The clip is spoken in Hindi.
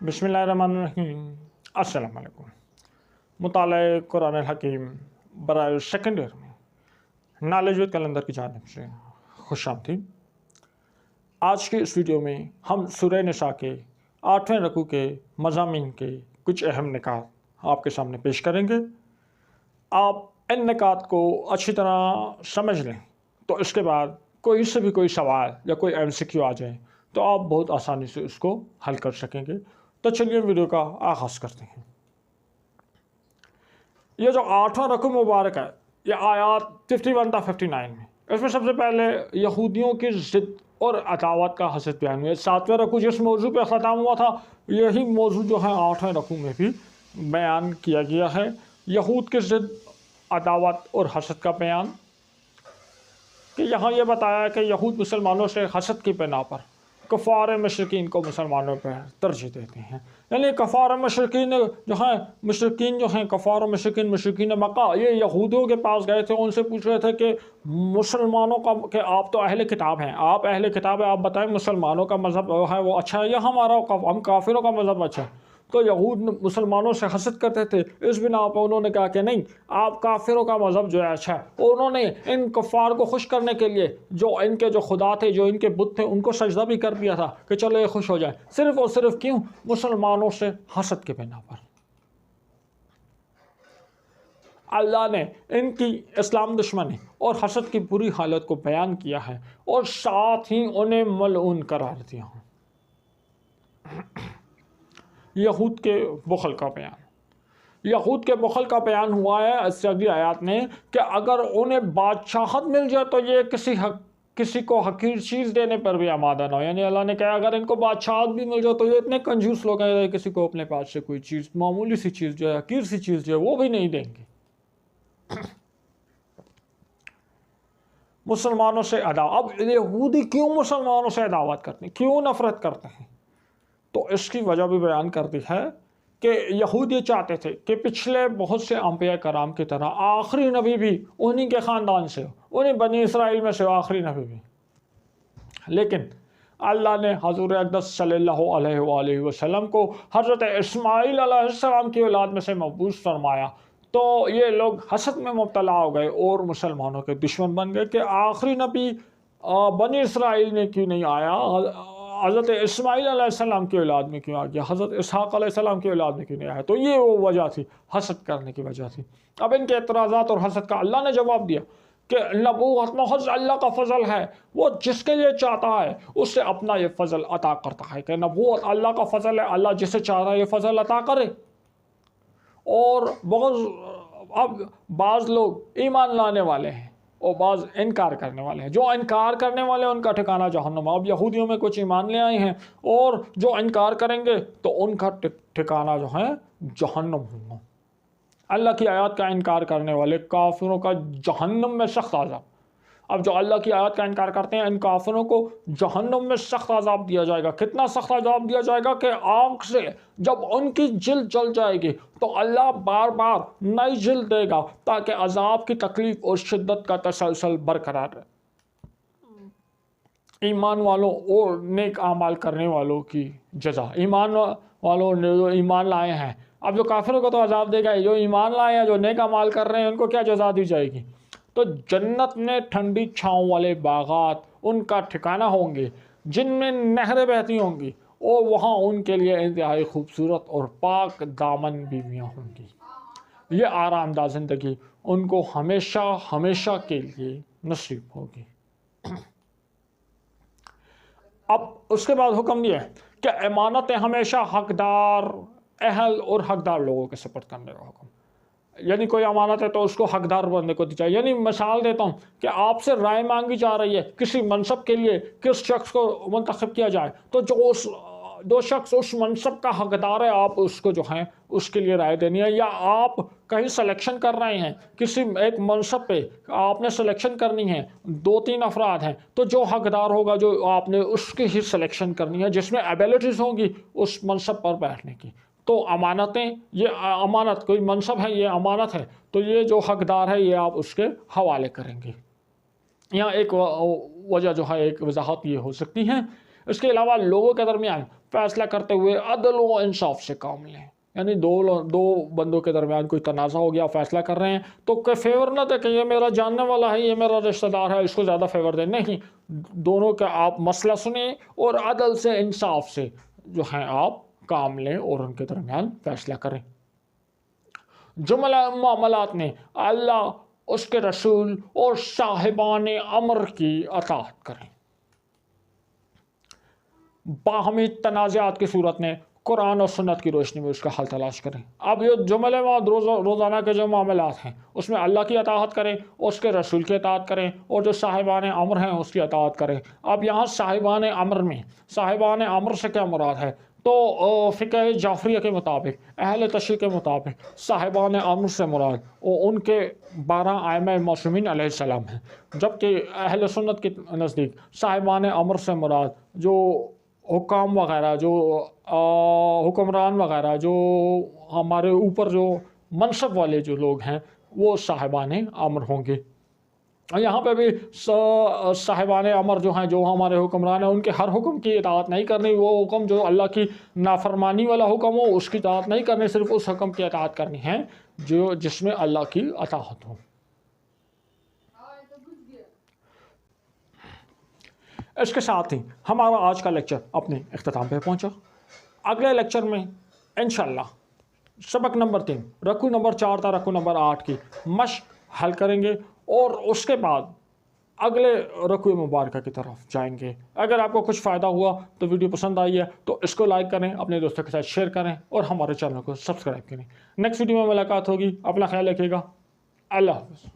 बिस्मिल्लाहिर्रहमानिर्रहीम। अस्सलाम वालेकुम। मुताले कुरान हकीम बराए सेकंड ईयर में नॉलेज विद कैलेंडर की जानिब से खुशामदीद। आज की इस वीडियो में हम सूरह निसा के 8वें रकू के मज़ामीन के कुछ अहम निकात आपके सामने पेश करेंगे। आप इन निकात को अच्छी तरह समझ लें तो इसके बाद कोई से भी कोई सवाल या कोई MCQ आ जाए तो आप बहुत आसानी से उसको हल कर सकेंगे। तो चलिए वीडियो का आगाज़ करते हैं। ये जो 8वां रकू मुबारक है, ये आयात 51 था 59 में। इसमें सबसे पहले यहूदियों की ज़िद और अदावत का हसद बयान हुआ। 7वें रकू जिस मौजू पे ख़त्म हुआ था, यही मौजू जो है 8वें रकू में भी बयान किया गया है। यहूद की ज़िद, अदावत और हसद का बयान कि यहाँ ये बताया कि यहूद मुसलमानों से हसद की बिना पर कफ़ार मशरकीन को मुसलमानों पर तरजीह देते हैं। यानी कफ़ार मशरकीन जो हैं, मुशरकीन जो हैं, कफ़ार मशरकीन मुशरकीन मक्का, ये यहूदियों के पास गए थे, उनसे पूछ रहे थे कि मुसलमानों का कि आप तो अहले किताब हैं, आप अहले किताब है, आप बताएं मुसलमानों का मज़हब है वो अच्छा है या हम काफिरों का मज़हब अच्छा है। तो यहूद मुसलमानों से हसद करते थे। इस बिना पर उन्होंने कहा कि नहीं, आप काफिरों का मज़हब जो है अच्छा है। उन्होंने इन कफ़ार को खुश करने के लिए जो इनके जो खुदा थे, जो इनके बुत थे, उनको सजदा भी कर दिया था कि चलो ये खुश हो जाए। सिर्फ और सिर्फ क्यों? मुसलमानों से हसद के बिना पर। अल्लाह ने इनकी इस्लाम दुश्मनी और हसद की बुरी हालत को बयान किया है और साथ ही उन्हें मलऊन करार दिया। यहूद के बुखल का बयान, यहूद के बुखल का बयान हुआ है इससे अगली आयत में कि अगर उन्हें बादशाहत मिल जाए तो ये किसी को हकीर चीज़ देने पर भी आमादा ना हो। यानी अल्लाह ने कहा अगर इनको बादशाहत भी मिल जाए तो ये इतने कंजूस लोग हैं, किसी को अपने पास से कोई चीज़, मामूली सी चीज़ जो है, हकीर सी चीज़ जो है, वो भी नहीं देंगे। मुसलमानों से अब यहूदी क्यों मुसलमानों से अदावत करते हैं, क्यों नफरत करते हैं? तो इसकी वजह भी बयान कर दी है कि यहूद ये चाहते थे कि पिछले बहुत से अंबिया कराम की तरह आखिरी नबी भी उन्हीं के ख़ानदान से हो, उन्हीं बनी इसराइल में से हो आखिरी नबी भी। लेकिन अल्लाह ने हज़ूर अक़दस सल्लल्लाहु अलैहि वसल्लम को हज़रत इस्माईल अलैहिस्सलाम की औलाद में से मबूस फरमाया। तो ये लोग हसद में मुब्तला हो गए और मुसलमानों के दुश्मन बन गए कि आखिरी नबी बनी इसराइल में क्यों नहीं आया, हज़रत इस्माईल अलैहिस्सलाम की औलाद में क्यों आ गया, हज़रत इसहाक़ अलैहिस्सलाम की औलाद में क्यों नहीं आया। तो ये वो वजह थी, हसद करने की वजह थी। अब इनके एतराज़ात और हसद का अल्लाह ने जवाब दिया कि नबूवत महज़ अल्लाह का फ़ज़ल है, वो जिसके लिए चाहता है उससे अपना ये फ़ज़ल अता करता है। कि नबूवत अल्लाह का फ़ज़ल है, अल्लाह जिसे चाहता है ये फ़ज़ल अता करे। और अब बाज़ लोग ईमान लाने वाले हैं और बाज़ इनकार करने वाले हैं। जो इनकार करने वाले हैं उनका ठिकाना जहन्नम। अब यहूदियों में कुछ ईमान ले आए हैं और जो इनकार करेंगे तो उनका ठिकाना जो है जहन्नम होगा। अल्लाह की आयत का इनकार करने वाले काफिरों का जहन्नम में सख्त अज़ाब। अब जो अल्लाह की आयत का इनकार करते हैं, इन काफिरों को जहन्नम में सख्त अज़ाब दिया जाएगा। कितना सख्त अज़ाब दिया जाएगा कि आँख से जब उनकी जिल्द जल जाएगी तो अल्लाह बार बार नई जिल्द देगा ताकि अज़ाब की तकलीफ और शिद्दत का तसलसल बरकरार रहे। ईमान वालों और नेक आमाल करने वालों की जज़ा, ईमान वालों ने जो ईमान लाए हैं, अब जो काफिरों को तो अज़ाब देगा, जो ईमान लाए हैं, जो नेक अमाल कर रहे हैं, उनको क्या जज़ा दी जाएगी? तो जन्नत में ठंडी छाँव वाले बागात उनका ठिकाना होंगे जिनमें नहरें बहती होंगी और वहाँ उनके लिए इंतहाई खूबसूरत और पाक दामन बीवियाँ होंगी। ये आरामदाह ज़िंदगी उनको हमेशा हमेशा के लिए नसीब होगी। अब उसके बाद हुक्म दिया है कि अमानतें हमेशा हकदार, अहल और हकदार लोगों के सुपुर्द करने का हुक्म। यानी कोई अमानत है तो उसको हकदार बंदे को दी जाए। यानी मिसाल देता हूँ कि आपसे राय मांगी जा रही है किसी मनसब के लिए, किस शख्स को मुंतखब किया जाए, तो जो शख्स उस मनसब का हकदार है, आप उसको जो है उसके लिए राय देनी है। या आप कहीं सिलेक्शन कर रहे हैं किसी एक मनसब पे, आपने सिलेक्शन करनी है, 2-3 अफराद हैं, तो जो हकदार होगा जो आपने उसकी ही सिलेक्शन करनी है जिसमें एबिलिटीज़ होंगी उस मनसब पर बैठने की। तो अमानतें, ये अमानत कोई मनसब है, ये अमानत है, तो ये जो हकदार है ये आप उसके हवाले करेंगे। यहाँ एक वजह जो है, एक वजाहत ये हो सकती है इसके अलावा लोगों के दरमियान फैसला करते हुए अदल व इंसाफ से काम लें। यानी दो बंदों के दरमियान कोई तनाज़ा हो गया, फैसला कर रहे हैं, तो कोई फेवर ना दे कि ये मेरा जानने वाला है, ये मेरा रिश्तेदार है, इसको ज़्यादा फेवर दे, नहीं। दोनों का आप मसला सुने और अदल से इंसाफ से जो है आप काम लें और उनके दरमियान फैसला करें। जुमला मामलात में अल्लाह, उसके रसूल और साहिबान अमर की अताअत करें। बाहमी तनाज़ात की सूरत में कुरान और सुन्नत की रोशनी में उसका हल तलाश करें। अब ये जुमले में रोज़ाना के जो मामलात हैं उसमें अल्लाह की अताअत करें, उसके रसूल की अताअत करें और जो साहिबान अमर हैं उसकी अताअत करें। अब यहाँ साहिबान अमर में साहिबान अमर से क्या मुराद है? तो फ़िक़्ह जाफ़रिया के मुताबिक, अहले तशरीह के मुताबिक साहिबान अमर से मुराद उनके 12 आइम्मा मासूमीन अलैहिस्सलाम हैं, जबकि अहले सुन्नत के नज़दीक साहिबान अमर से मुराद जो हुकाम वगैरह, जो हुक्मरान वगैरह, जो हमारे ऊपर जो मनसब वाले जो लोग हैं वो साहिबान अमर होंगे। यहाँ पे भी साहिबान अमर जो हैं, जो हमारे हुक्मरान हैं, उनके हर हुक्म की इताअत नहीं करनी। वो हुक्म जो अल्लाह की नाफरमानी वाला हुक्म हो उसकी इताअत नहीं करनी, सिर्फ उस हुक्म की इताअत करनी है जो जिसमें अल्लाह की अताअत हो। इसके साथ ही हमारा आज का लेक्चर अपने इख्तिताम पे पहुंचा। अगले लेक्चर में इंशाअल्लाह सबक नंबर 3 रकू नंबर 4 था रकू नंबर 8 की मश्क हल करेंगे और उसके बाद अगले रकू मुबारक की तरफ जाएंगे। अगर आपको कुछ फ़ायदा हुआ तो वीडियो पसंद आई है तो इसको लाइक करें, अपने दोस्तों के साथ शेयर करें और हमारे चैनल को सब्सक्राइब करें। नेक्स्ट वीडियो में मुलाकात होगी। अपना ख्याल रखिएगा। अल्लाह हाफ़िज़।